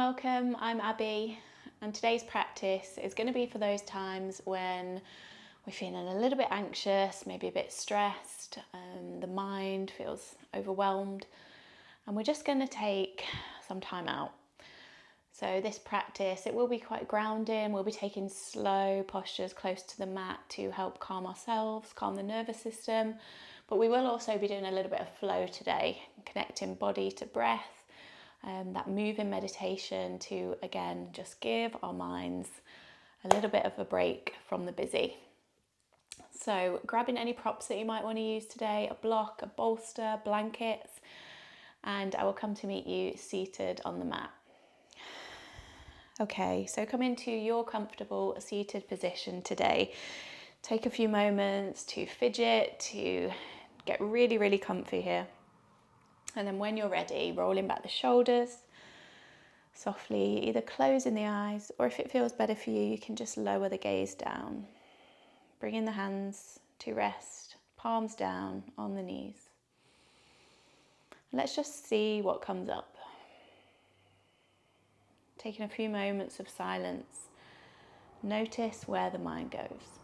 welcome. I'm Abby, and today's practice is going to be for those times when we're feeling a little bit anxious, maybe a bit stressed, the mind feels overwhelmed, and we're just going to take some time out. So this practice, it will be quite grounding. We'll be taking slow postures close to the mat to help calm ourselves, calm the nervous system, but we will also be doing a little bit of flow today, connecting body to breath. That moving meditation to, again, just give our minds a little bit of a break from the busy. So grabbing any props that you might want to use today, a block, a bolster, blankets, and I will come to meet you seated on the mat. Okay, so come into your comfortable seated position today. Take a few moments to fidget, to get really, really comfy here. And then when you're ready, rolling back the shoulders, softly either closing the eyes, or if it feels better for you, you can just lower the gaze down. Bringing the hands to rest, palms down on the knees. Let's just see what comes up. Taking a few moments of silence, notice where the mind goes.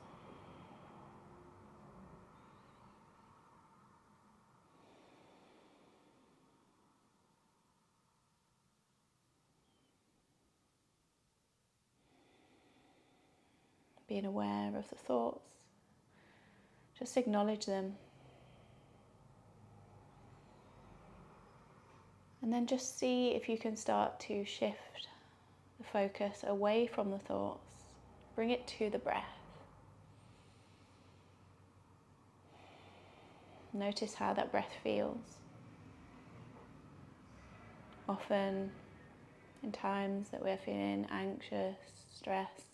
Being aware of the thoughts, just acknowledge them. And then just see if you can start to shift the focus away from the thoughts, bring it to the breath. Notice how that breath feels. Often, in times that we're feeling anxious, stressed,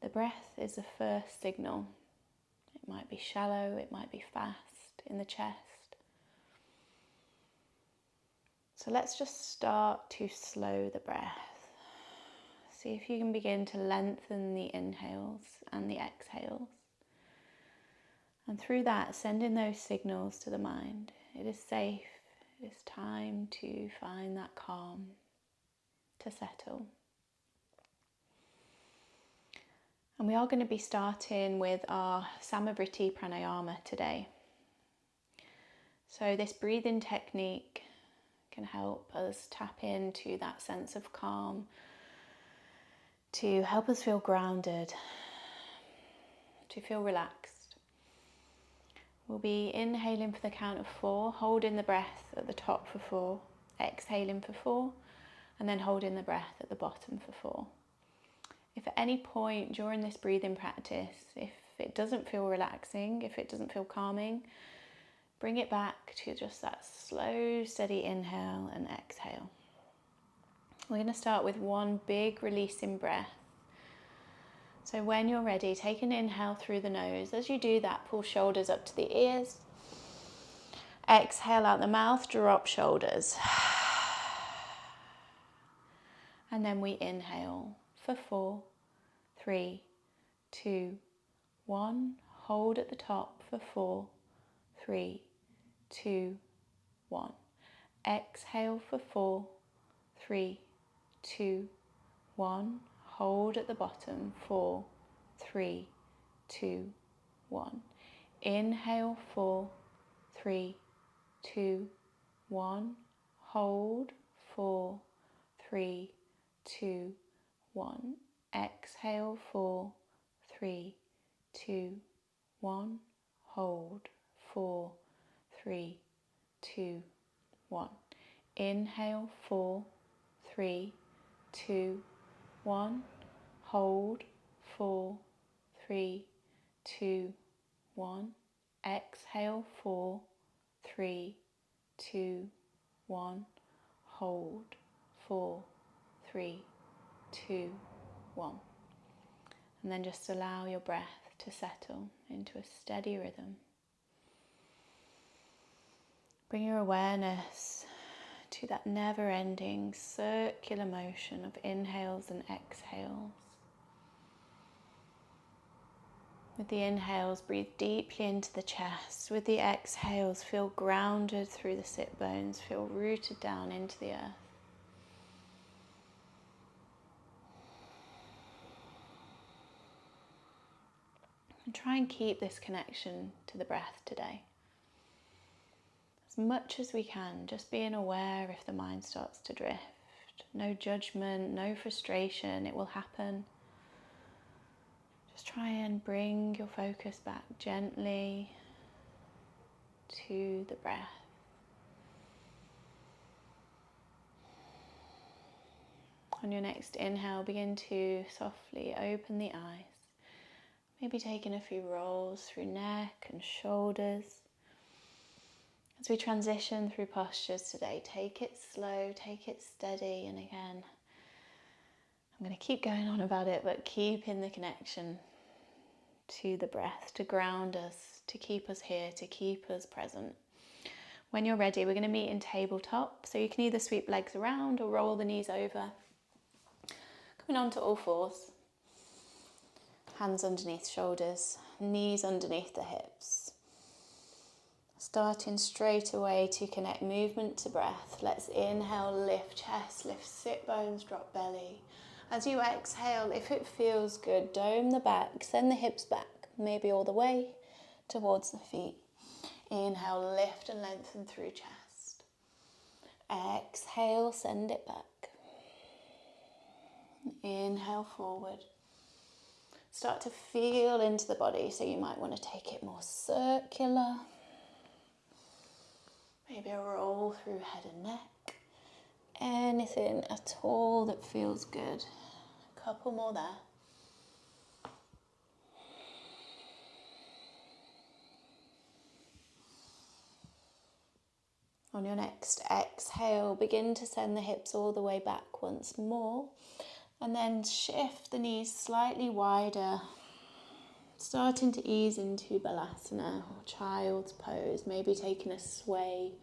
the breath is the first signal. It might be shallow, it might be fast in the chest. So let's just start to slow the breath. See if you can begin to lengthen the inhales and the exhales. And through that, sending those signals to the mind. It is safe, it is time to find that calm, to settle. And we are going to be starting with our Samavriti pranayama today. So this breathing technique can help us tap into that sense of calm, to help us feel grounded, to feel relaxed. We'll be inhaling for the count of 4, holding the breath at the top for 4, exhaling for 4, and then holding the breath at the bottom for 4. If at any point during this breathing practice, if it doesn't feel relaxing, if it doesn't feel calming, bring it back to just that slow, steady inhale and exhale. We're going to start with one big releasing breath. So when you're ready, take an inhale through the nose. As you do that, pull shoulders up to the ears. Exhale out the mouth, drop shoulders. And then we inhale for 4, 3, 2, 1. Hold at the top for 4, 3, 2, 1. Exhale for 4, 3, 2, 1. Hold at the bottom, 4, 3, 2, 1. Inhale, 4, 3, 2, 1. Hold, 4, 3, 2, 1. Exhale, 4, 3, 2, 1. Hold, 4, 3, 2, 1. Inhale, 4, 3, 2, 1. Hold, 4, 3, 2, 1. Exhale, 4, 3, 2, 1. Hold, 4, 3, 2, 1. And then just allow your breath to settle into a steady rhythm. Bring your awareness to that never-ending circular motion of inhales and exhales. With the inhales, breathe deeply into the chest. With the exhales, feel grounded through the sit bones, feel rooted down into the earth. And try and keep this connection to the breath today. As much as we can, just being aware if the mind starts to drift. No judgment, no frustration, it will happen. Just try and bring your focus back gently to the breath. On your next inhale, begin to softly open the eyes. Maybe taking a few rolls through neck and shoulders. As we transition through postures today, take it slow, take it steady, and again, I'm going to keep going on about it, but keep in the connection to the breath, to ground us, to keep us here, to keep us present. When you're ready, we're going to meet in tabletop, so you can either sweep legs around or roll the knees over. Coming onto all fours. Hands underneath shoulders, knees underneath the hips. Starting straight away to connect movement to breath. Let's inhale, lift chest, lift sit bones, drop belly. As you exhale, if it feels good, dome the back, send the hips back, maybe all the way towards the feet. Inhale, lift and lengthen through chest. Exhale, send it back. Inhale, forward. Start to feel into the body, so you might want to take it more circular. Maybe a roll through head and neck. Anything at all that feels good. A couple more there. On your next exhale, begin to send the hips all the way back once more. And then shift the knees slightly wider. Starting to ease into Balasana or Child's Pose. Maybe taking a sway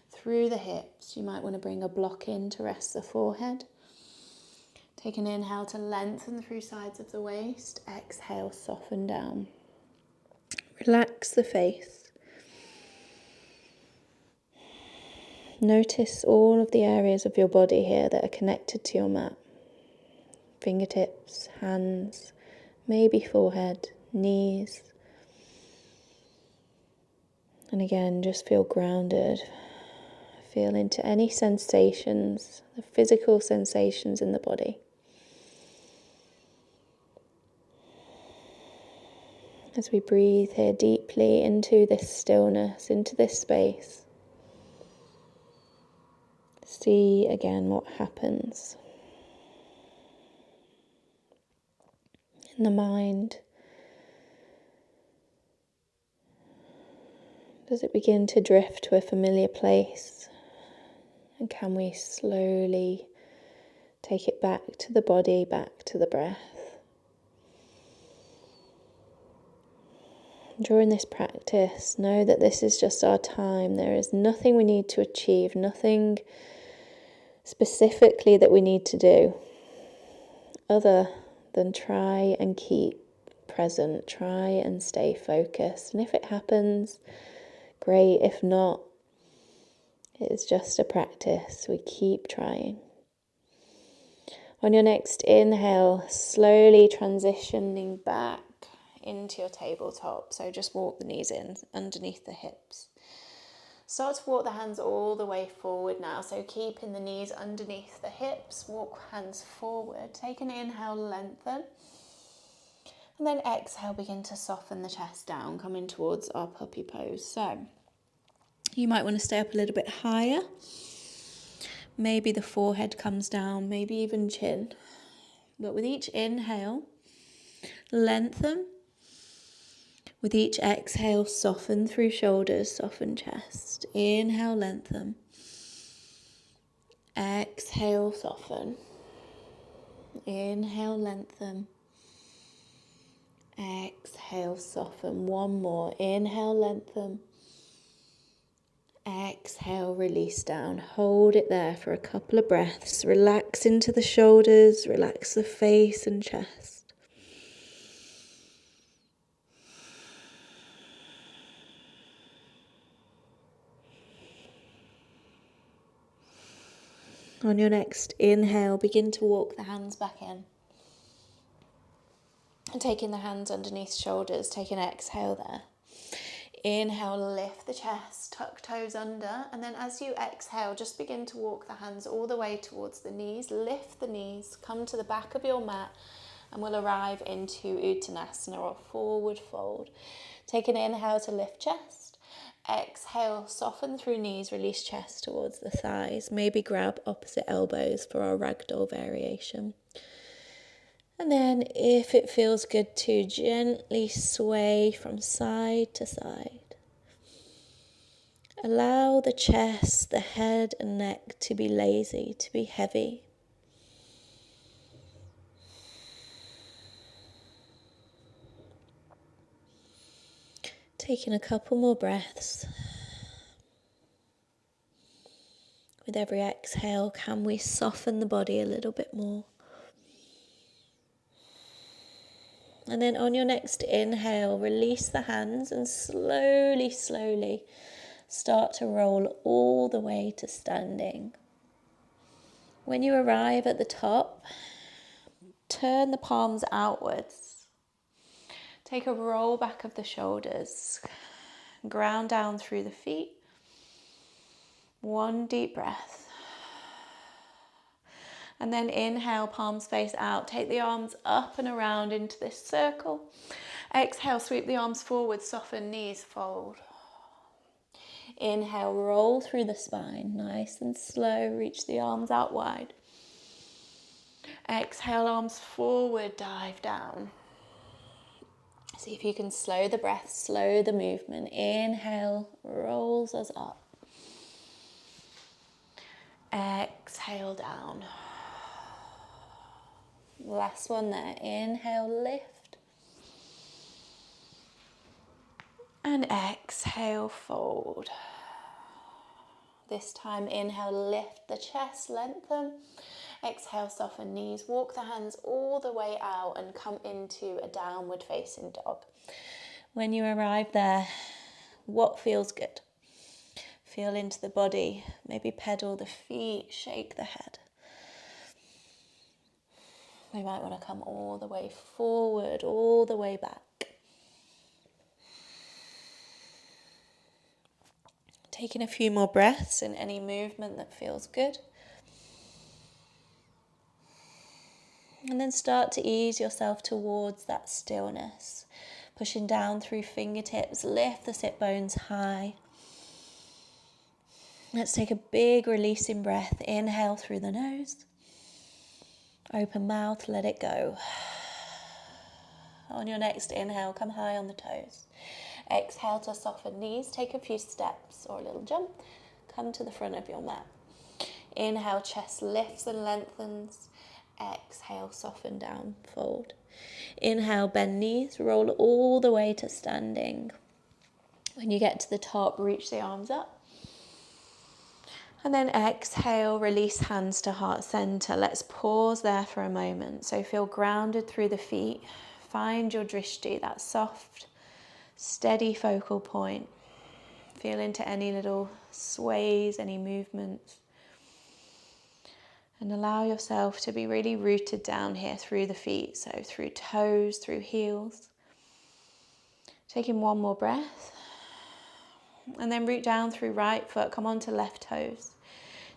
through the hips. You might want to bring a block in to rest the forehead. Take an inhale to lengthen through sides of the waist. Exhale, soften down. Relax the face. Notice all of the areas of your body here that are connected to your mat. Fingertips, hands, maybe forehead, knees. And again, just feel grounded. Feel into any sensations, the physical sensations in the body. As we breathe here deeply into this stillness, into this space, see again what happens in the mind. Does it begin to drift to a familiar place? And can we slowly take it back to the body, back to the breath? During this practice, know that this is just our time. There is nothing we need to achieve, nothing specifically that we need to do, other than try and keep present, try and stay focused. And if it happens, great. If not, it is just a practice. We keep trying. On your next inhale, slowly transitioning back into your tabletop. So just walk the knees in underneath the hips. Start to walk the hands all the way forward now. So keeping the knees underneath the hips, walk hands forward. Take an inhale, lengthen. And then exhale, begin to soften the chest down, coming towards our puppy pose. So you might want to stay up a little bit higher. Maybe the forehead comes down, maybe even chin. But with each inhale, lengthen. With each exhale, soften through shoulders, soften chest. Inhale, lengthen. Exhale, soften. Inhale, lengthen. Exhale, soften. One more. Inhale, lengthen. Exhale, release down. Hold it there for a couple of breaths. Relax into the shoulders, relax the face and chest. On your next inhale, begin to walk the hands back in. And taking the hands underneath shoulders, take an exhale there. Inhale, lift the chest, tuck toes under, and then as you exhale, just begin to walk the hands all the way towards the knees. Lift the knees, come to the back of your mat, and we'll arrive into Uttanasana, or forward fold. Take an inhale to lift chest. Exhale, soften through knees, release chest towards the thighs. Maybe grab opposite elbows for our ragdoll variation. And then if it feels good to gently sway from side to side. Allow the chest, the head and neck to be lazy, to be heavy. Taking a couple more breaths. With every exhale, can we soften the body a little bit more? And then on your next inhale, release the hands and slowly, slowly start to roll all the way to standing. When you arrive at the top, turn the palms outwards. Take a roll back of the shoulders. Ground down through the feet. One deep breath. And then inhale, palms face out. Take the arms up and around into this circle. Exhale, sweep the arms forward, soften knees, fold. Inhale, roll through the spine, nice and slow, reach the arms out wide. Exhale, arms forward, dive down. See if you can slow the breath, slow the movement. Inhale, rolls us up. Exhale, down. Last one there. Inhale, lift. And exhale, fold. This time, inhale, lift the chest, lengthen. Exhale, soften knees. Walk the hands all the way out and come into a downward facing dog. When you arrive there, what feels good? Feel into the body. Maybe pedal the feet, shake the head. We might want to come all the way forward, all the way back. Taking a few more breaths in any movement that feels good. And then start to ease yourself towards that stillness. Pushing down through fingertips, lift the sit bones high. Let's take a big releasing breath. Inhale through the nose. Open mouth, let it go. On your next inhale, come high on the toes. Exhale to soften knees. Take a few steps or a little jump. Come to the front of your mat. Inhale, chest lifts and lengthens. Exhale, soften down, fold. Inhale, bend knees, roll all the way to standing. When you get to the top, reach the arms up. And then exhale, release hands to heart center. Let's pause there for a moment. So feel grounded through the feet. Find your drishti, that soft, steady focal point. Feel into any little sways, any movements. And allow yourself to be really rooted down here through the feet. So through toes, through heels. Taking one more breath. And then root down through right foot, come onto left toes.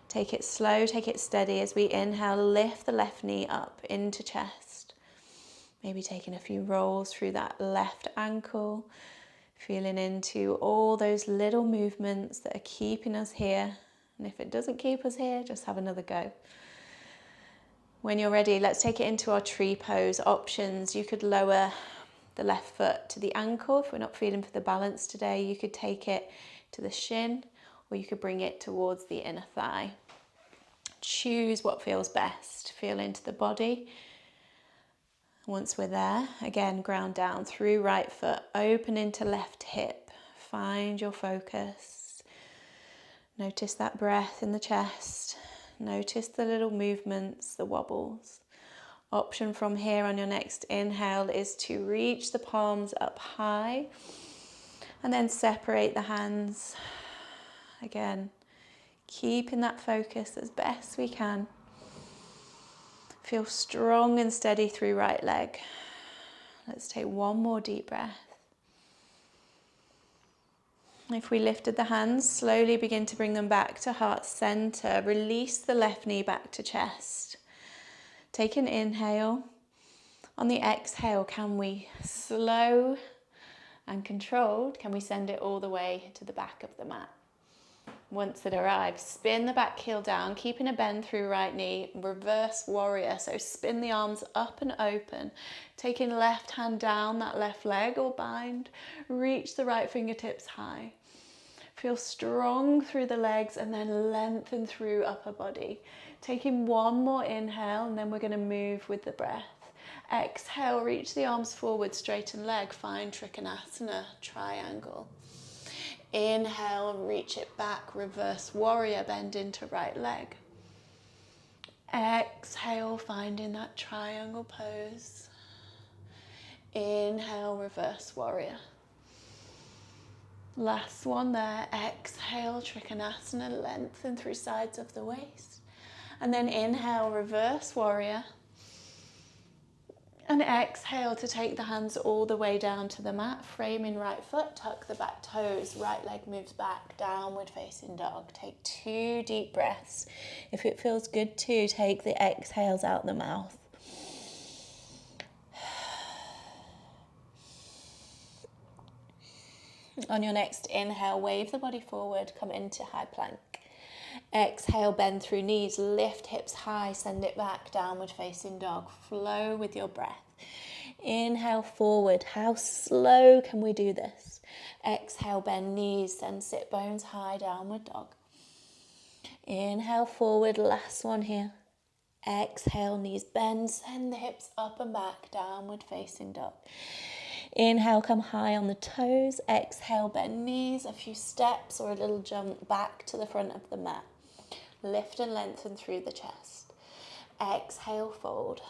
Take it slow, take it steady as we inhale, lift the left knee up into chest. Maybe taking a few rolls through that left ankle, feeling into all those little movements that are keeping us here. And if it doesn't keep us here, just have another go. When you're ready, let's take it into our tree pose. Options, you could lower the left foot to the ankle. If we're not feeling for the balance today, you could take it to the shin, or you could bring it towards the inner thigh. Choose what feels best. Feel into the body. Once we're there, again, ground down through right foot, open into left hip. Find your focus. Notice that breath in the chest. Notice the little movements, the wobbles. Option from here on your next inhale is to reach the palms up high and then separate the hands. Again, keeping that focus as best we can. Feel strong and steady through right leg. Let's take one more deep breath. If we lifted the hands, slowly begin to bring them back to heart center. Release the left knee back to chest. Take an inhale. On the exhale, can we slow and controlled, can we send it all the way to the back of the mat? Once it arrives, spin the back heel down, keeping a bend through right knee, reverse warrior. So spin the arms up and open, taking left hand down that left leg or bind, reach the right fingertips high. Feel strong through the legs and then lengthen through upper body. Taking one more inhale and then we're going to move with the breath. Exhale, reach the arms forward, straighten leg, find Trikonasana, triangle. Inhale, reach it back, reverse warrior, bend into right leg. Exhale, finding that triangle pose. Inhale, reverse warrior. Last one there. Exhale, Trikonasana, lengthen through sides of the waist. And then inhale, reverse warrior. And exhale to take the hands all the way down to the mat, framing right foot, tuck the back toes, right leg moves back, downward facing dog. Take 2 deep breaths. If it feels good to, take the exhales out the mouth. On your next inhale, wave the body forward, come into high plank. Exhale, bend through knees, lift hips high, send it back, downward facing dog. Flow with your breath. Inhale forward. How slow can we do this? Exhale, bend knees, send sit bones high, downward dog. Inhale forward, last one here. Exhale, knees bend, send the hips up and back, downward facing dog. Inhale, come high on the toes. Exhale, bend knees, a few steps or a little jump back to the front of the mat. Lift and lengthen through the chest. Exhale, fold.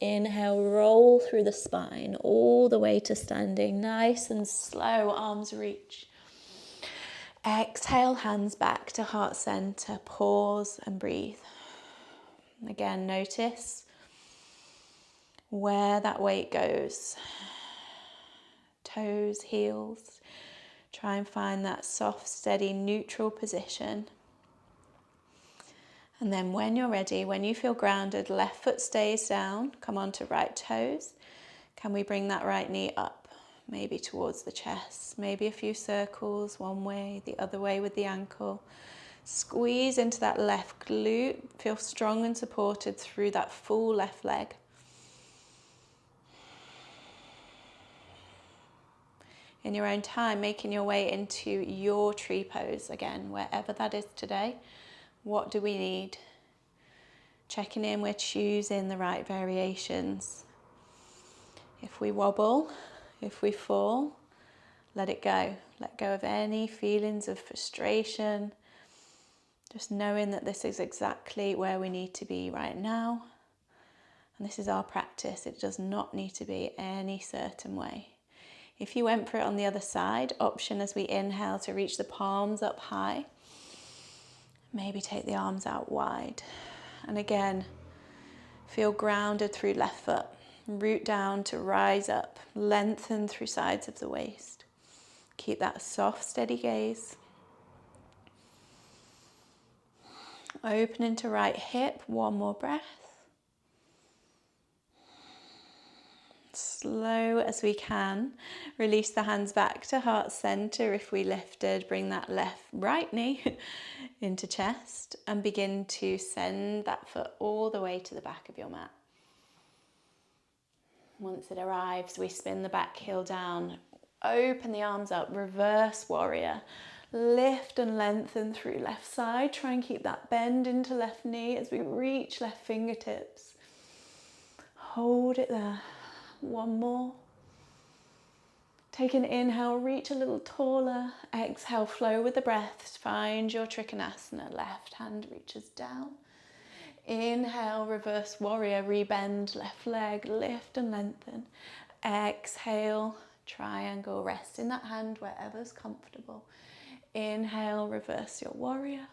Inhale, roll through the spine all the way to standing. Nice and slow, arms reach. Exhale, hands back to heart center. Pause and breathe. Again, notice where that weight goes. Toes, heels. Try and find that soft, steady, neutral position. And then when you're ready, when you feel grounded, left foot stays down, come onto right toes. Can we bring that right knee up, maybe towards the chest, maybe a few circles, one way, the other way with the ankle. Squeeze into that left glute, feel strong and supported through that full left leg. In your own time, making your way into your tree pose again, wherever that is today. What do we need? Checking in, we're choosing the right variations. If we wobble, if we fall, let it go. Let go of any feelings of frustration. Just knowing that this is exactly where we need to be right now. And this is our practice. It does not need to be any certain way. If you went for it on the other side, option as we inhale to reach the palms up high. Maybe take the arms out wide. And again, feel grounded through left foot. Root down to rise up. Lengthen through sides of the waist. Keep that soft, steady gaze. Open into right hip. One more breath. Slow as we can. Release the hands back to heart center. If we lifted, bring that right knee into chest and begin to send that foot all the way to the back of your mat. Once it arrives, we spin the back heel down, open the arms up, reverse warrior. Lift and lengthen through left side. Try and keep that bend into left knee as we reach left fingertips. Hold it there. One more. Take an inhale, reach a little taller. Exhale, flow with the breath. Find your Trikonasana. Left hand reaches down. Inhale, reverse warrior, rebend left leg, lift and lengthen. Exhale, triangle, rest in that hand wherever's comfortable. Inhale, reverse your warrior.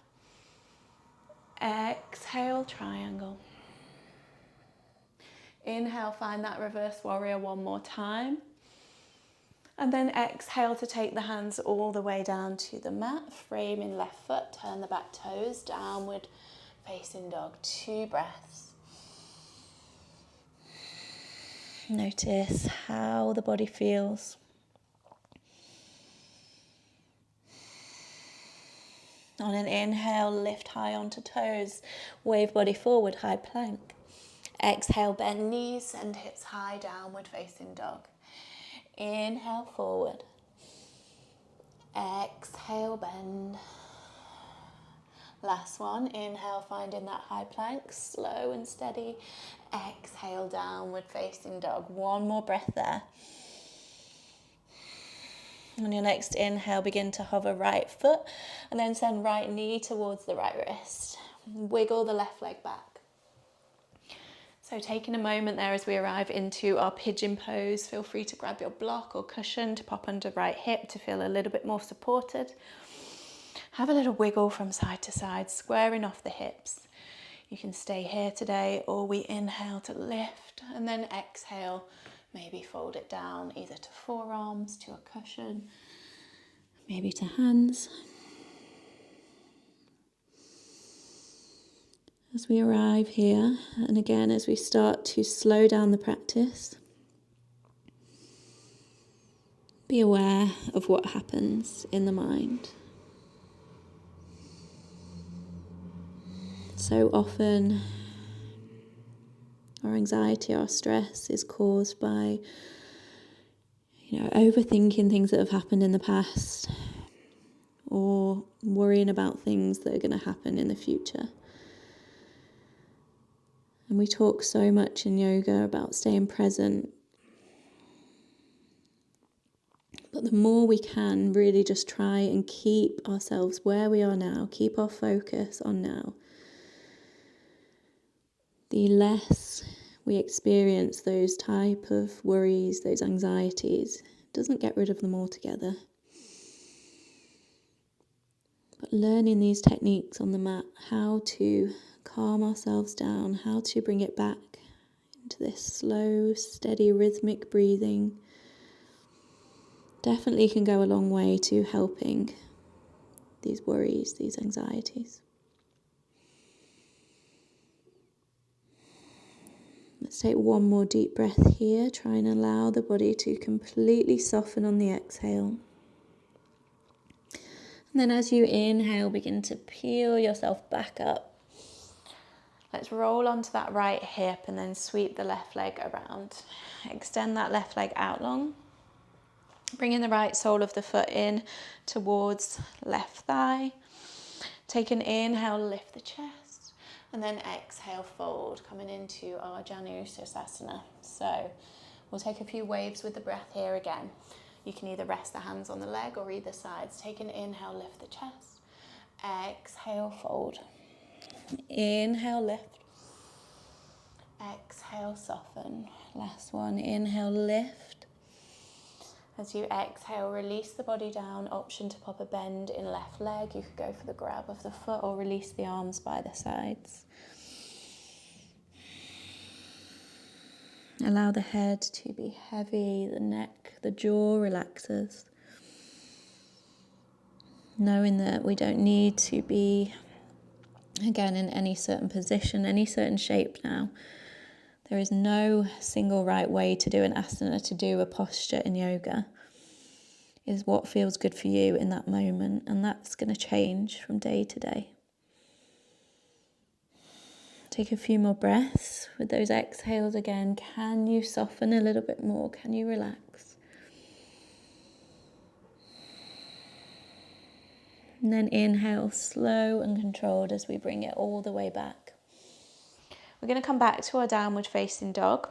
Exhale, triangle. Inhale, find that reverse warrior one more time. And then exhale to take the hands all the way down to the mat, framing left foot, turn the back toes, downward facing dog, 2 breaths. Notice how the body feels. On an inhale, lift high onto toes, wave body forward, high plank. Exhale, bend knees, send hips high, downward facing dog. Inhale, forward. Exhale, bend. Last one, inhale, finding that high plank, slow and steady. Exhale, downward facing dog. One more breath there. On your next inhale, begin to hover right foot and then send right knee towards the right wrist. Wiggle the left leg back. So taking a moment there as we arrive into our pigeon pose, feel free to grab your block or cushion to pop under right hip to feel a little bit more supported. Have a little wiggle from side to side, squaring off the hips. You can stay here today, or we inhale to lift and then exhale, maybe fold it down either to forearms, to a cushion, maybe to hands. As we arrive here, and again as we start to slow down the practice, be aware of what happens in the mind. So often our anxiety, our stress is caused by, overthinking things that have happened in the past or worrying about things that are going to happen in the future. And we talk so much in yoga about staying present. But the more we can really just try and keep ourselves where we are now, keep our focus on now, the less we experience those type of worries, those anxieties. It doesn't get rid of them altogether. But learning these techniques on the mat, how to calm ourselves down, how to bring it back into this slow, steady, rhythmic breathing, definitely can go a long way to helping these worries, these anxieties. Let's take one more deep breath here. Try and allow the body to completely soften on the exhale. And then as you inhale, begin to peel yourself back up. Let's roll onto that right hip and then sweep the left leg around. Extend that left leg out long. Bringing the right sole of the foot in towards left thigh. Take an inhale, lift the chest. And then exhale, fold, coming into our Janu Sirsasana. So we'll take a few waves with the breath here again. You can either rest the hands on the leg or either sides. Take an inhale, lift the chest. Exhale, fold. Inhale, lift. Exhale, soften. Last one, inhale, lift. As you exhale, release the body down. Option to pop a bend in left leg. You could go for the grab of the foot or release the arms by the sides. Allow the head to be heavy, the neck, the jaw relaxes. Knowing that we don't need to be, again, in any certain position, any certain shape now. There is no single right way to do an asana, to do a posture in yoga. It is what feels good for you in that moment, and that's going to change from day to day. Take a few more breaths with those exhales again. Can you soften a little bit more? Can you relax? And then inhale slow and controlled as we bring it all the way back. We're going to come back to our downward facing dog.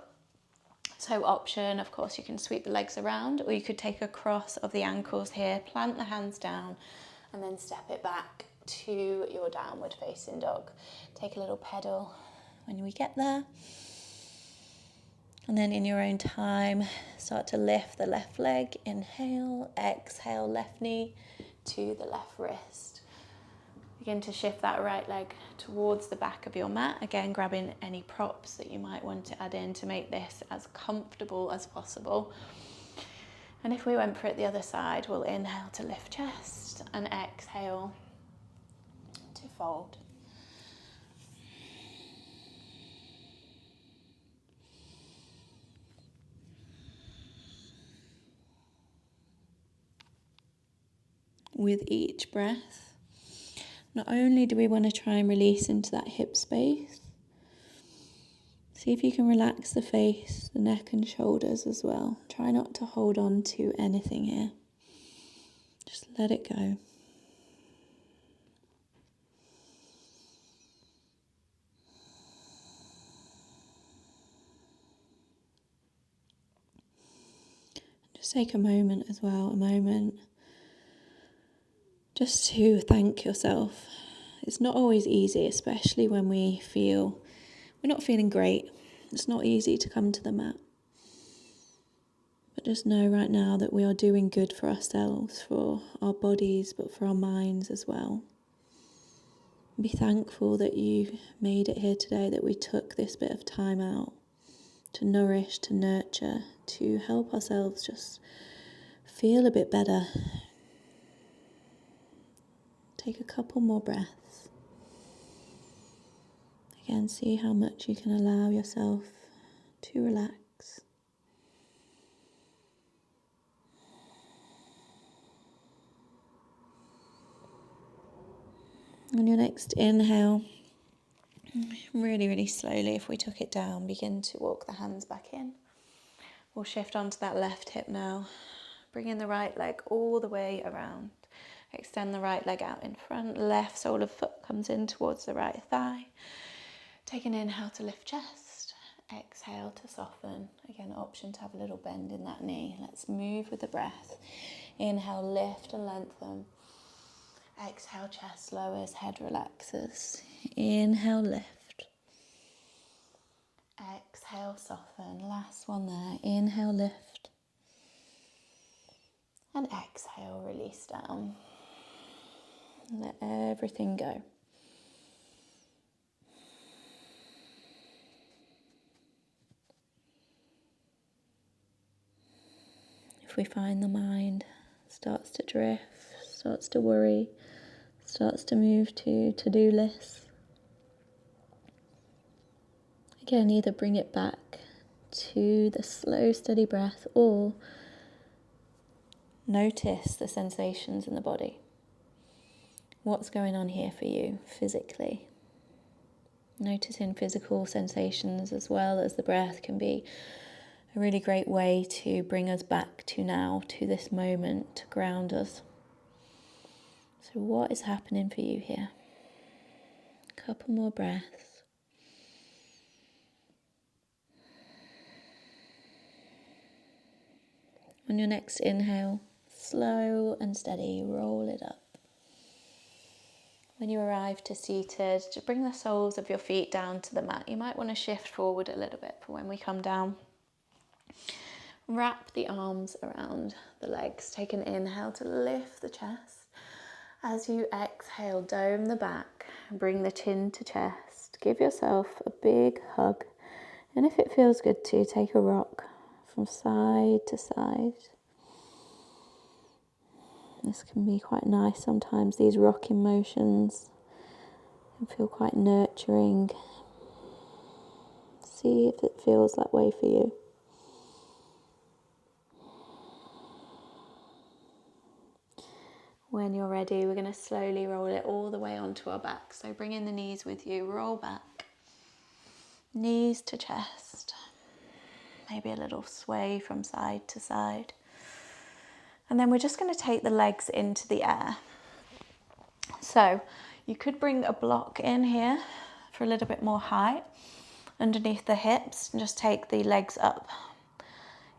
So option, of course, you can sweep the legs around, or you could take a cross of the ankles here, plant the hands down, and then step it back to your downward facing dog. Take a little pedal when we get there. And then in your own time, start to lift the left leg. Inhale, exhale, left knee to the left wrist. Begin to shift that right leg towards the back of your mat. Again, grabbing any props that you might want to add in to make this as comfortable as possible. And if we went for it the other side, we'll inhale to lift chest and exhale to fold. With each breath, not only do we want to try and release into that hip space, see if you can relax the face, the neck and shoulders as well. Try not to hold on to anything here. Just let it go. Just take a moment as well, a moment just to thank yourself. It's not always easy, especially when we feel we're not feeling great. It's not easy to come to the mat. But just know right now that we are doing good for ourselves, for our bodies, but for our minds as well. Be thankful that you made it here today, that we took this bit of time out to nourish, to nurture, to help ourselves just feel a bit better. Take a couple more breaths. Again, see how much you can allow yourself to relax. On your next inhale, really, really slowly, if we took it down, begin to walk the hands back in. We'll shift onto that left hip now. Bring in the right leg all the way around. Extend the right leg out in front. Left sole of foot comes in towards the right thigh. Take an inhale to lift chest. Exhale to soften. Again, option to have a little bend in that knee. Let's move with the breath. Inhale, lift and lengthen. Exhale, chest lowers, head relaxes. Inhale, lift. Exhale, soften. Last one there. Inhale, lift. And exhale, release down. Let everything go. If we find the mind starts to drift, starts to worry, starts to move to to-do lists, again, either bring it back to the slow, steady breath or notice the sensations in the body. What's going on here for you physically? Noticing physical sensations as well as the breath can be a really great way to bring us back to now, to this moment, to ground us. So what is happening for you here? A couple more breaths. On your next inhale, slow and steady, roll it up. When you arrive to seated, just bring the soles of your feet down to the mat. You might want to shift forward a little bit for when we come down. Wrap the arms around the legs. Take an inhale to lift the chest. As you exhale, dome the back. Bring the chin to chest. Give yourself a big hug. And if it feels good to, take a rock from side to side. This can be quite nice sometimes. These rocking motions can feel quite nurturing. See if it feels that way for you. When you're ready, we're going to slowly roll it all the way onto our back. So bring in the knees with you, roll back. Knees to chest. Maybe a little sway from side to side. And then we're just going to take the legs into the air. So you could bring a block in here for a little bit more height underneath the hips and just take the legs up.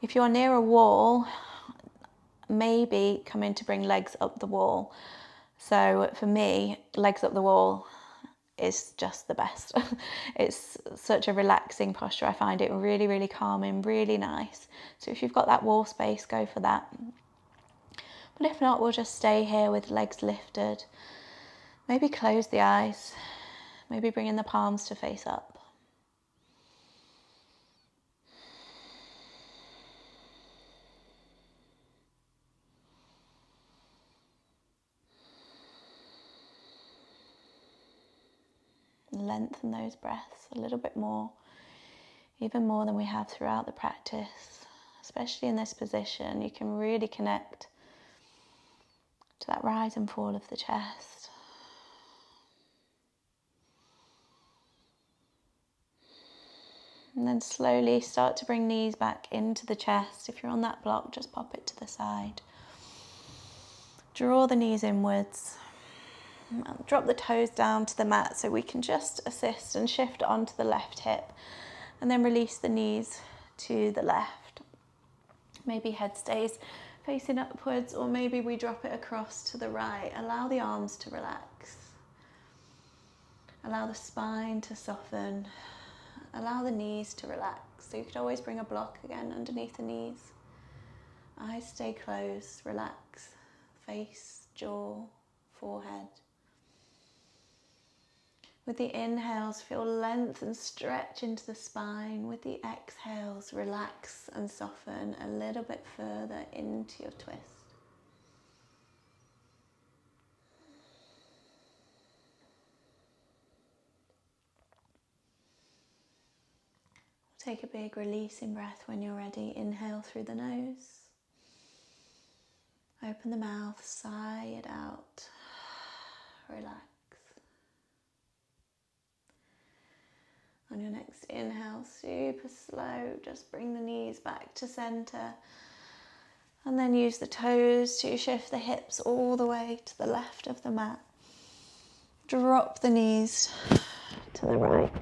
If you're near a wall, maybe come in to bring legs up the wall. So for me, legs up the wall is just the best. It's such a relaxing posture. I find it really, really calming, really nice. So if you've got that wall space, go for that. But if not, we'll just stay here with legs lifted. Maybe close the eyes, maybe bringing the palms to face up. Lengthen those breaths a little bit more, even more than we have throughout the practice. Especially in this position, you can really connect to that rise and fall of the chest. And then slowly start to bring knees back into the chest. If you're on that block, just pop it to the side. Draw the knees inwards. Drop the toes down to the mat so we can just assist and shift onto the left hip. And then release the knees to the left. Maybe head stays facing upwards, or maybe we drop it across to the right. Allow the arms to relax. Allow the spine to soften. Allow the knees to relax. So you could always bring a block again underneath the knees. Eyes stay closed, relax. Face, jaw, forehead. With the inhales, feel length and stretch into the spine. With the exhales, relax and soften a little bit further into your twist. Take a big releasing breath when you're ready. Inhale through the nose. Open the mouth, sigh it out. Relax. On your next inhale, super slow, just bring the knees back to center. And then use the toes to shift the hips all the way to the left of the mat. Drop the knees to the right.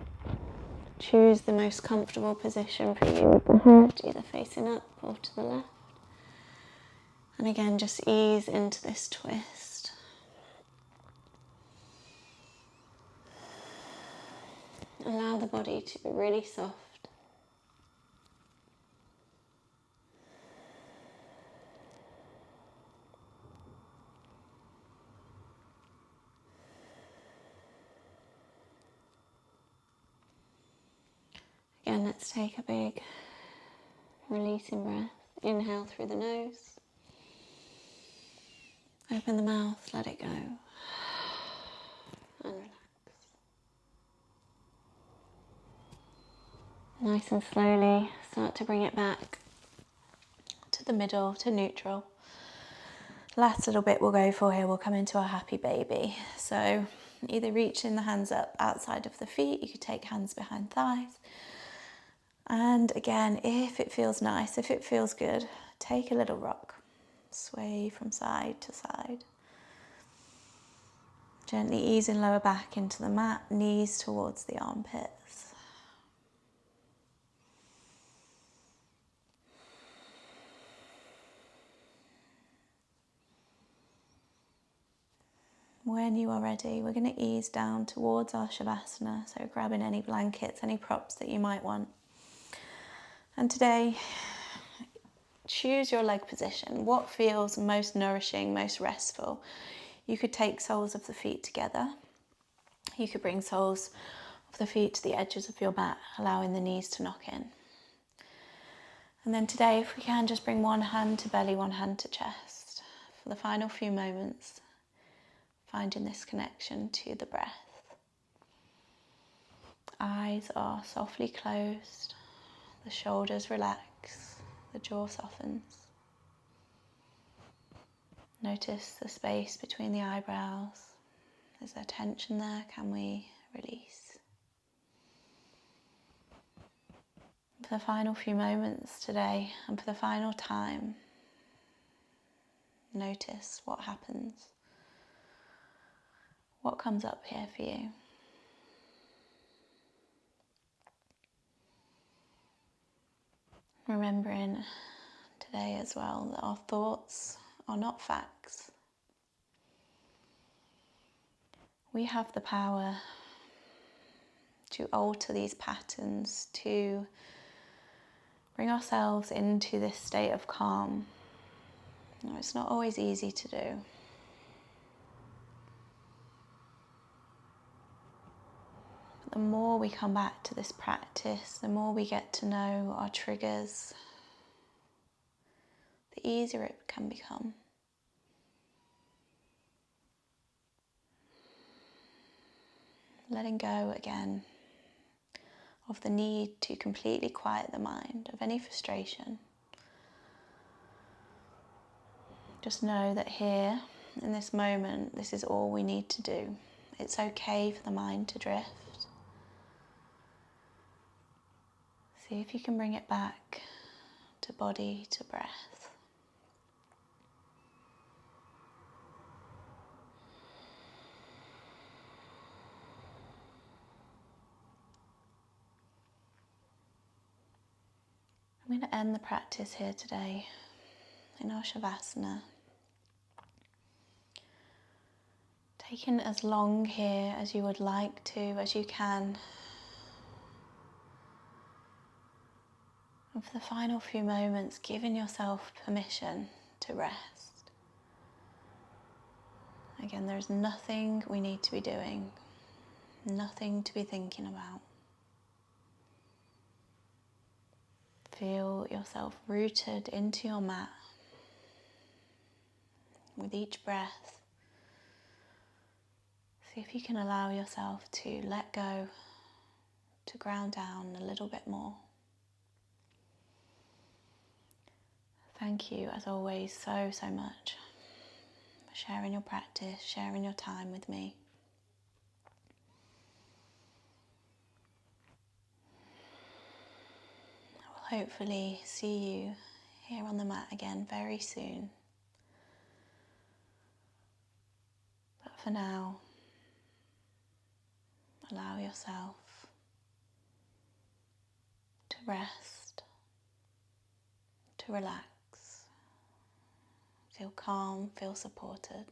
Choose the most comfortable position for you with the head either facing up or to the left. And again, just ease into this twist. Allow the body to be really soft. Again, let's take a big releasing breath. Inhale through the nose. Open the mouth, let it go. And relax. Nice and slowly start to bring it back to the middle, to neutral. Last little bit we'll go for here, we'll come into a happy baby. So either reaching the hands up outside of the feet, you could take hands behind thighs. And again, if it feels nice, if it feels good, take a little rock. Sway from side to side. Gently easing lower back into the mat, knees towards the armpits. When you are ready, we're going to ease down towards our Shavasana, so grabbing any blankets, any props that you might want. And today, choose your leg position. What feels most nourishing, most restful? You could take soles of the feet together. You could bring soles of the feet to the edges of your mat, allowing the knees to knock in. And then today, if we can, just bring one hand to belly, one hand to chest. For the final few moments, finding this connection to the breath. Eyes are softly closed. The shoulders relax, the jaw softens. Notice the space between the eyebrows. Is there tension there? Can we release? For the final few moments today, and for the final time, notice what happens. What comes up here for you? Remembering today as well that our thoughts are not facts. We have the power to alter these patterns, to bring ourselves into this state of calm. Now, it's not always easy to do. the more we come back to this practice, the more we get to know our triggers, the easier it can become. Letting go again of the need to completely quiet the mind of any frustration. Just know that here, in this moment, this is all we need to do. It's okay for the mind to drift. See if you can bring it back to body, to breath. I'm going to end the practice here today in our Shavasana. Taking as long here as you would like to, as you can. And for the final few moments, giving yourself permission to rest. Again, there's nothing we need to be doing, nothing to be thinking about. Feel yourself rooted into your mat with each breath. See if you can allow yourself to let go, to ground down a little bit more. Thank you, as always, so much for sharing your practice, sharing your time with me. I will hopefully see you here on the mat again very soon. But for now, allow yourself to rest, to relax, feel calm, feel supported.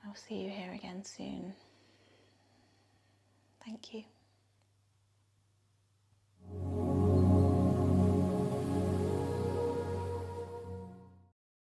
I'll see you here again soon. Thank you.